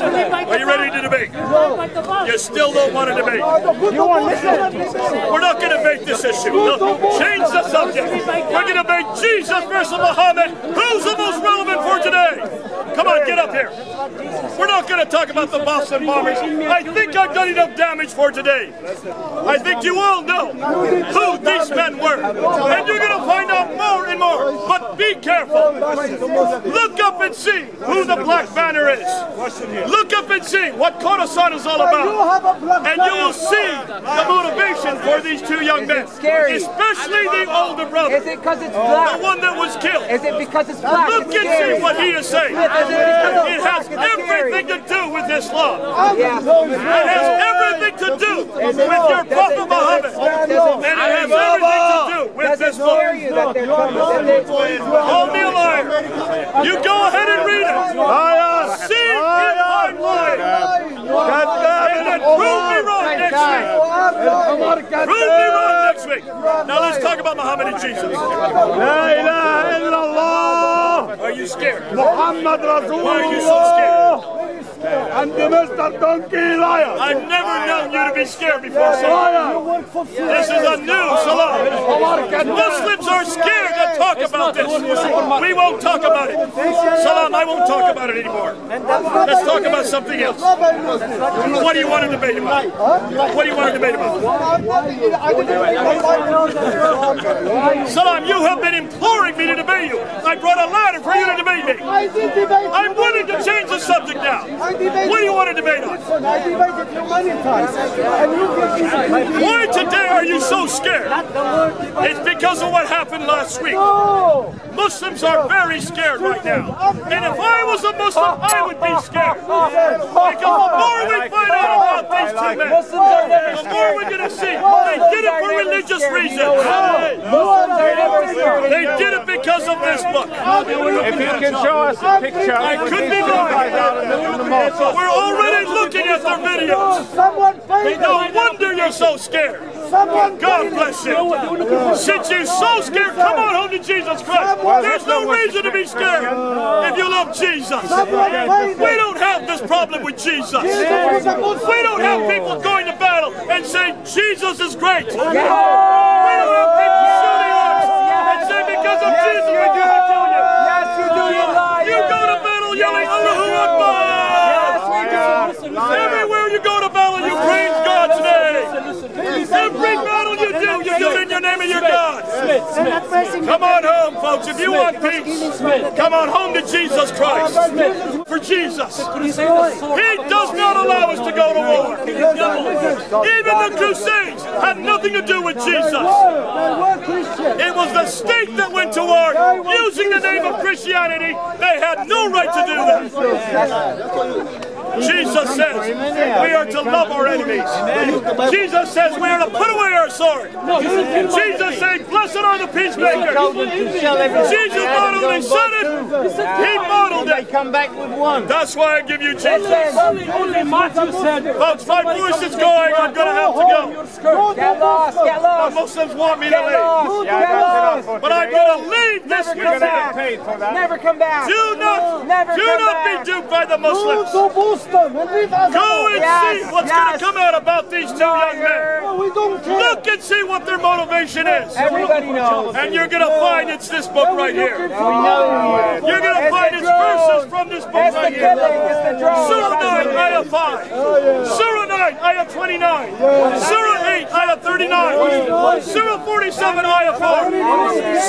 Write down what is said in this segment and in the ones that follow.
Are you ready to debate? You still don't want to debate. We're not going to debate this issue. Change the subject. We're going to debate Jesus versus Muhammad. Who's the most relevant for today? Come on, get up here. We're not going to talk about the Boston bombers. I think I've done enough damage for today. I think you all know who these men were. And you're going to find out more and more. But be careful. Look up and see who the Black Banner is. Look up and see what Khorasan is all about. And you will see the motivation for these two young men. Especially the older brother. Is it because it's black? The one that was killed. Is it because it's black? Look and see what he is saying. It has everything to do with Islam. It has everything to do with your Prophet Muhammad. And it has everything to do with this book. Call me a liar. You go ahead and read it. See if I'm lying. And then prove me wrong next week. Prove me wrong next week. Now let's talk about Muhammad and Jesus. La ilaha illallah. Are you scared? Muhammad Rasulullah. Why are you so scared? And Mr. Donkey Liar. I've never known you to be scared before, Salam. This is a new Salam. Muslims are scared to talk about this. We won't talk about it. Salam, I won't talk about it anymore. Let's talk about something else. What do you want to debate about? What do you want to debate about? Salam, you have been imploring me to debate you. I brought a ladder for you to debate me. I'm willing to change the subject now. What do you want to debate on? I debated you many times. Why today are you so scared? It's because of what happened last week. Muslims are very scared right now. And if I was a Muslim, I would be scared. Because the more we find out about these two men, the more we're going to see they did it for religious reasons. They did it because of this book. If you can show us a picture, I could be wrong. We're already looking at their videos. No wonder you're so scared. God bless you. Since you're so scared, come on home to Jesus Christ. There's no reason to be scared if you love Jesus. We don't have this problem with Jesus. We don't have people going to battle and saying Jesus is great. We don't have people shooting us and saying because of Jesus we're going to kill you. Yes, you do, you lie. You go to battle yelling Allahu Akbar. Everywhere you go to battle, you praise God's name. Every battle you do it in your name of your God. Come on home, folks. If you want peace, come on home to Jesus Christ. For Jesus. He does not allow us to go to war. Even the Crusades had nothing to do with Jesus. It was the state that went to war using the name of Christianity. They had no right to do that. Jesus says we are to love our enemies. Jesus says we are to put away our sword. Jesus said, blessed are the peacemakers. Jesus not only said it, he modeled it. come back with one. That's why I give you Jesus. Only Matthew said it. Folks, my voice is going. I'm going to have to go. Get lost, get The lost. Muslims want me to Get leave. lost, get lost. But I'm going to leave this Never come back. Never come back. Do not be duped by the Muslims. Go and see what's going to come out about these two young men. Look and see what their motivation is. Everybody knows. And you're going to find it's this book right here. We know You're going to find it's verses from this book right here. Surah 9, Ayah 5. Surah 9, Ayah 29. Surah 8, Ayah 39. Surah 47, Ayah 4.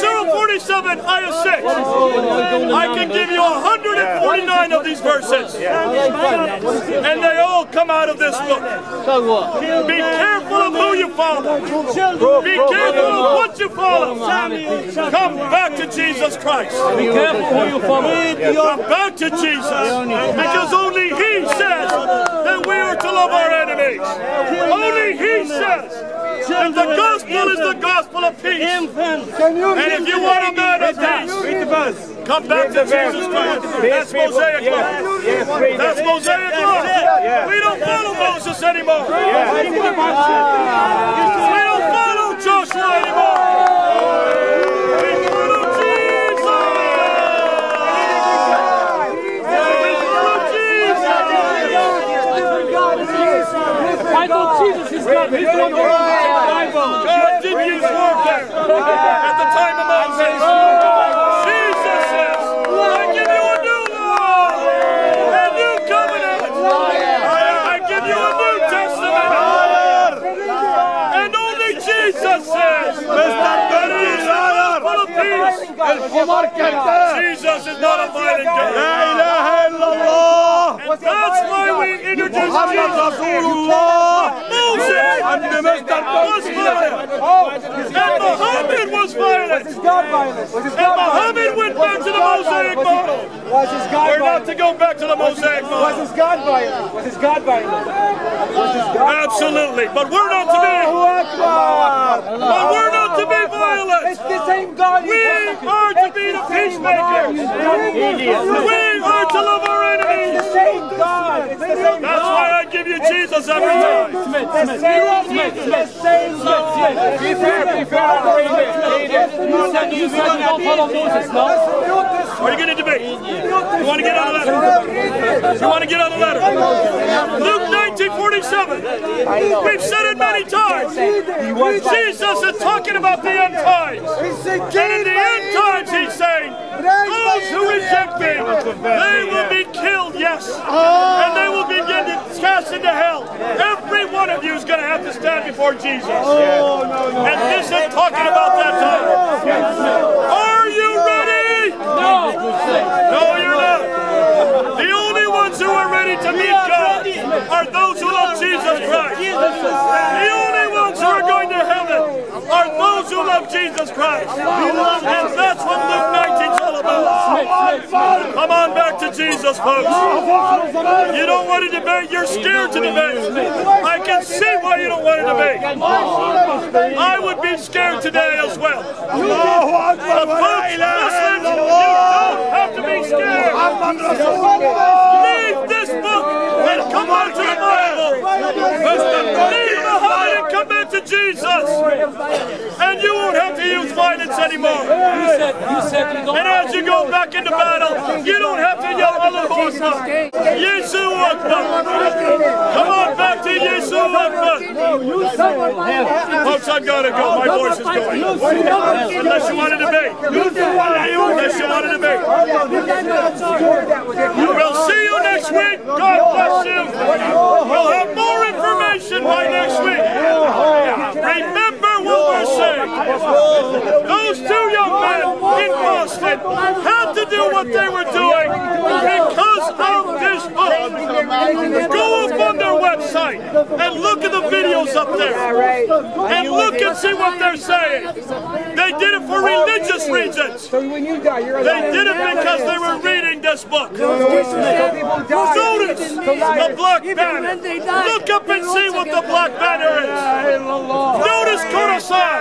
Surah 47, Ayah 6. I can give you 149 of these verses. And they all come out of this book. Be careful of who you follow. Be careful of what you follow. Come back to Jesus Christ. Be careful who you follow. Come back to Jesus. Because only He says that we are to love our enemies. Only He says that the gospel is the gospel of peace. And if you want a man of peace, come back to Jesus Christ. That's Mosaic law. That's Mosaic law. We don't follow Moses anymore. We don't follow Joshua anymore. We follow Jesus. We follow Jesus. I thought Jesus is God. He's the one who wrote the Bible. God didn't use warfare at the time of Moses. Jesus says, I give you a new law, a new covenant. I give you a new testament. And only Jesus says that he is full of peace. Jesus is not a violent God. And that's why we introduce Jesus. Moses was violent. And Muhammad was violent. And Muhammad went back to the Mosaic model. We're not to go back to the Mosaic model. Was his God violent? Was his God violent? Absolutely. But we're not to be. But we're not to be violent. It's the same God. We are to be the peacemakers. We are to love our enemies. It's the same God. It's the same God. That's why I give you Jesus every time. The same God. Be fair. You said you don't follow Moses, no? Are you going to debate? You want to get on the letter? You want to get on the letter? Luke 19:47. We've said it many times. Jesus is talking about the end times. And in the end times, he's saying, those who reject me, they will be killed, yes. And they will begin to cast into hell. Every one of you is going to have to stand before Jesus. And this is talking about that time. Are you ready? No. No, you're not. The only ones who are ready to meet God are those who love Jesus Christ. The only ones who are going to heaven are those who love Jesus Christ. And that's what Luke 19 is all about. Come on back to Jesus, folks. You don't want to debate. You're scared to debate. I can see why you don't want to debate. I would be scared today as well. But folks, listen, you don't have to be scared. Leave this book and come on to the Bible. Leave Muhammad and come back to Jesus. And you won't have to use violence anymore. You said you don't. And as you go back into battle, you don't have to yell Allahu Akbar. Yesu Akbar. Come on back to Yesu Akbar. Folks, I've got to go. My voice is going. Unless you want to debate. Unless you want to debate. We'll see you next week. God bless you. We'll have more information by next week. Remember what we're saying. Those two young men in Boston had to do what they were doing because of this book. Go up on their website and look at the videos up there. And look and see what they're saying. They did it for religious reasons. They did it because they were reading this book. Notice the black banner. Look up and see what the black banner is. Notice Khorasan.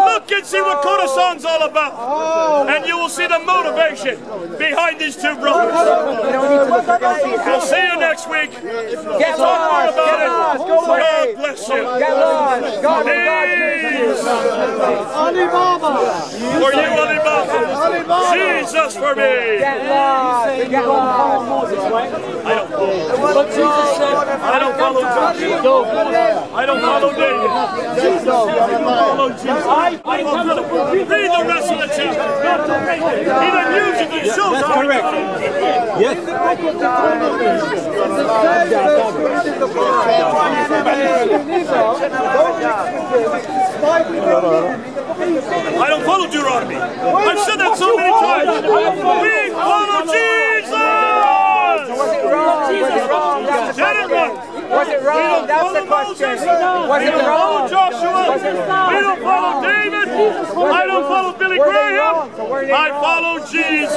Look and see what Khorasan's all about. And you will see the motivation behind these two brothers. We'll see you next week. We'll talk more about it. God bless you. Peace. For you, Ali Baba. Jesus for me. You don't follow Moses, right? I don't follow. But Jesus said, I don't follow Joshua. I don't follow David. I don't follow Jesus. I follow. Read the rest of the chapter. He didn't use it to show how correct. Yes. I don't follow Deuteronomy. I've said that so many times. We follow Jesus. Get it right. Was it wrong? That's the question. Was We it don't follow wrong? Joshua. We don't follow David. I don't follow Billy Graham. I follow Jesus. I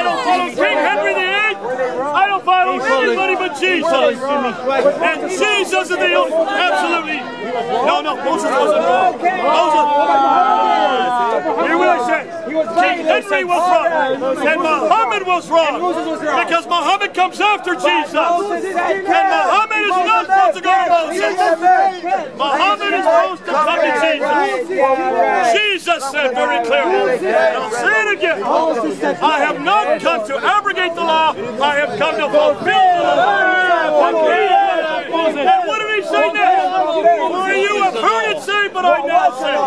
don't follow King Henry VIII. I don't follow anybody but Jesus. And Jesus is the only. Absolutely. No, Moses wasn't wrong. Moses. Hear what I said. King Henry was wrong. And Muhammad was wrong. Because Muhammad comes after Jesus. And Muhammad is not supposed to go to Moses. Muhammad is supposed to come to Jesus. Jesus said very clearly, and I'll say it again, I have not come to abrogate the law, I have come to fulfill the law. but I now say.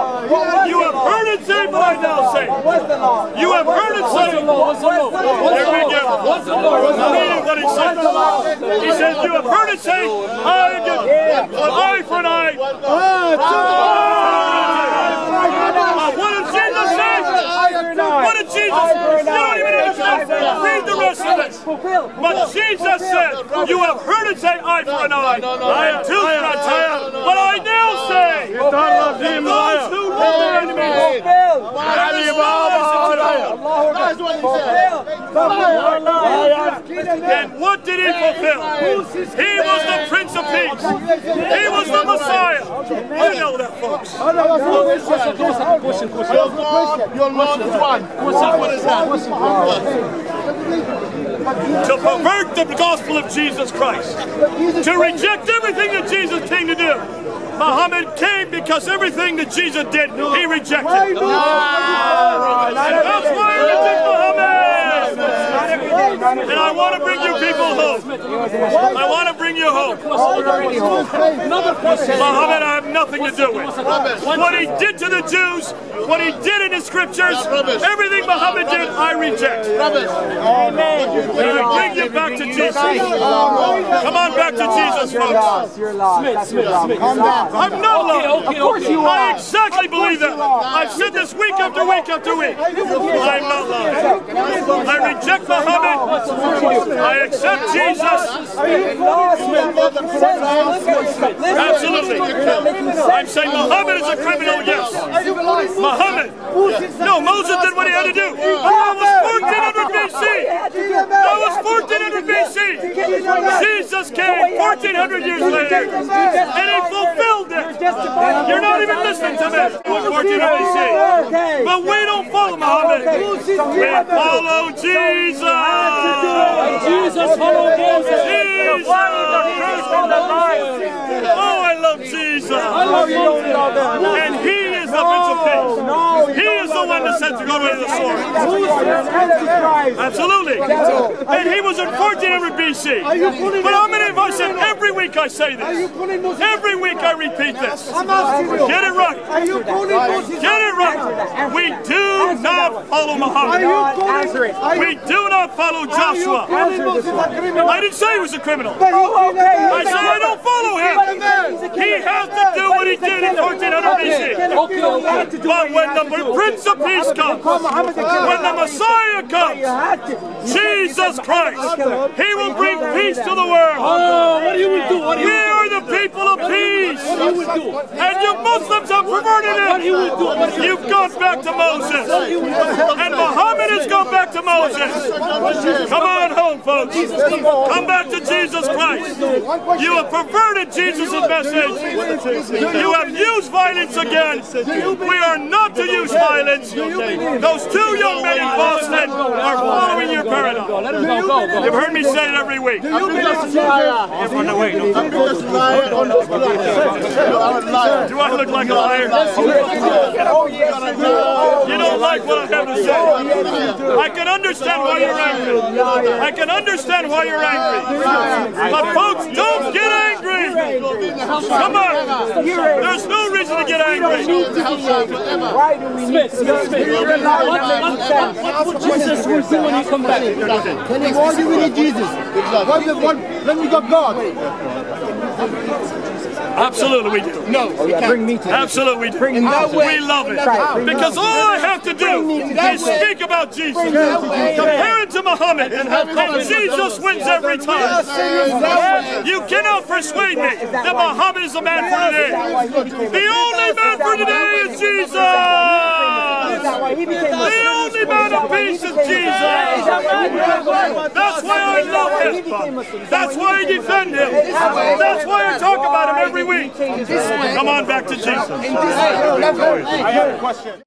You have heard it say, but I now say. You have heard it say. Here we go. Read what he said. He says, you have heard it say, I give an eye for an eye. What did Jesus say? What did Jesus say? You don't even understand. Read the rest of it. But Jesus said, you have heard it say, eye for an eye. I am too tired. But I now say, those who love their enemies. That's what he said. And what did he fulfill? He was the Prince of Peace. He was the Messiah. You know that, folks. Your Lord is one. What is that? To pervert the gospel of Jesus Christ. To reject everything that Jesus came to do. Muhammad came because everything that Jesus did, he rejected. That's why I reject Muhammad. And I want to bring you people home. I want to bring you home. Muhammad, I have nothing to do with. What he did to the Jews, what he did in his scriptures, everything Muhammad did, I reject. And I bring you back to Jesus. Come on back to Jesus, folks. I'm not loved. Of course you are. I exactly believe that. I've said this week after week after week. I'm not loved. I reject Muhammad. I accept Jesus. Absolutely. I'm saying Muhammad is a criminal, yes. Muhammad. No, Moses did what he had to do. That was 1400 BC. That was 1400 BC. Jesus came 1400 years later. And he fulfilled it. You're not even listening to me. 1400 BC. But we don't follow Muhammad. We follow Jesus. Jesus followed Moses. Jesus. Oh, I love Jesus. And he is the Prince of Peace. He is the one that said to go away the sword. Absolutely. And he was in 1400 BC. But how many of us said every week I say this? Every week I repeat this. Get it right. Get it right. We do not follow Muhammad. We do not follow Joshua. I didn't say he was a criminal. I said I don't follow him. He has to do what he did in 1400 BC. But when the Prince of Peace comes, when the Messiah comes, Jesus Christ, he will bring peace to the world. What do you do? We are the people of peace. And you Muslims have perverted it. You've gone back to Moses. And Muhammad has gone back to Moses. Come on home, folks. Come back to Jesus Christ. You have perverted Jesus' message. You have used violence again. We are not to use violence. Those two young men in Boston are following your paradigm. You've heard me say it every week. Do I look like a liar? You don't like what I have to say. I can understand why you're angry. I can understand why you're angry. But folks, don't get angry. Come on. There's no reason to get angry. Why do we need to What would Jesus will do when he comes back? Why do we need Jesus? When we got God. Absolutely we do. No, bring me to Absolutely we do. We love it. Because all I have to do is speak about Jesus. Compare it to Muhammad. And Jesus wins every time. You cannot persuade me that Muhammad is the man for today. The only man for today is Jesus. The only man of peace is Jesus. That's why I love him. That's why I defend him. That's why I talk about him every week. Come on back to Jesus. I have a question.